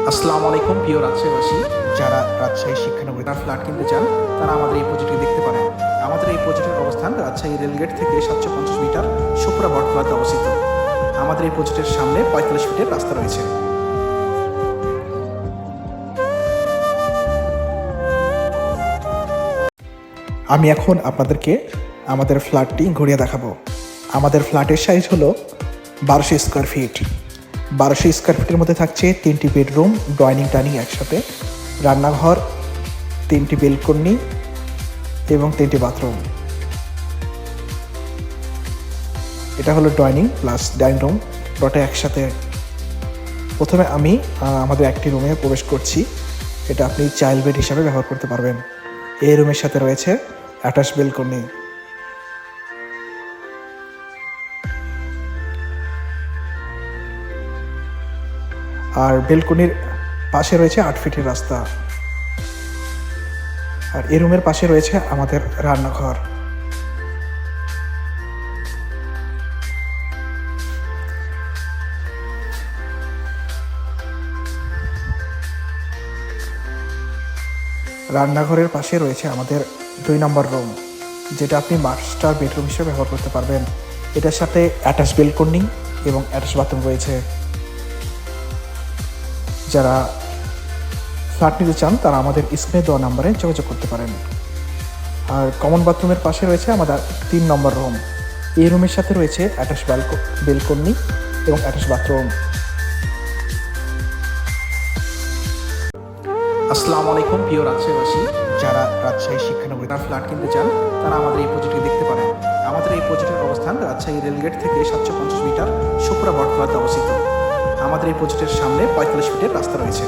আসসালামু আলাইকুম প্রিয় রাজশাহীবাসী। যারা রাজশাহী শিক্ষানগরী তার ফ্ল্যাট কিনতে চান তারা আমাদের এই প্রজেক্টটি দেখতে পারেন। আমাদের এই প্রজেক্টের অবস্থান রাজশাহী রেলগেট থেকে 750 মিটার শুক্রা বটতলাতে অবস্থিত। আমাদের এই প্রজেক্টের সামনে 45 ফিটের রাস্তা রয়েছে। আমি এখন আপনাদেরকে আমাদের ফ্ল্যাটটি ঘুরিয়ে দেখাবো। আমাদের ফ্ল্যাটের সাইজ হলো 1200 স্কোয়ার ফিট। 1200 স্কোয়ার ফিটের মধ্যে থাকছে 3টি বেডরুম, ডাইনিং একসাথে, রান্নাঘর, 3টি বেলকনি এবং 3টি বাথরুম। এটা হলো ডাইনিং প্লাস ডাইনিং রুম, পুরোটা একসাথে। প্রথমে আমি আমাদের একটি রুমে প্রবেশ করছি। এটা আপনি চাইল্ড বেড হিসাবে ব্যবহার করতে পারবেন। এই রুমের সাথে রয়েছে অ্যাটাচ বেলকনি। আর বেলকনির পাশে রয়েছে 8 ফিটের রাস্তা। আর এই রুমের পাশে রয়েছে আমাদের রান্নাঘর। রান্নাঘরের পাশে রয়েছে আমাদের 2 নম্বর রুম, যেটা আপনি মাস্টার বেডরুম হিসেবে ব্যবহার করতে পারবেন। এটার সাথে অ্যাটাচ বেলকনি এবং অ্যাটাচ বাথরুম রয়েছে। যারা ফ্ল্যাট নিতে চান তারা আমাদের স্ক্রিনে দেওয়া নাম্বারে যোগাযোগ করতে পারেন। আর কমন বাথরুমের পাশে রয়েছে আমাদের 3 নম্বর রুম। এই রুমের সাথে রয়েছে অ্যাটাচ বেলকনি এবং অ্যাটাচ বাথরুম। আসসালামু আলাইকুম প্রিয় রাজশাহীবাসী। যারা রাজশাহী শিক্ষানগরী তার ফ্ল্যাট কিনতে চান তারা আমাদের এই প্রজেক্টটি দেখতে পারেন। আমাদের এই প্রজেক্টের অবস্থান রাজশাহী রেলগেট থেকে 750 মিটার শুক্রা বটতলাতে অবস্থিত। আমাদের এই প্রজেক্টের সামনে 45 ফিটের রাস্তা রয়েছে।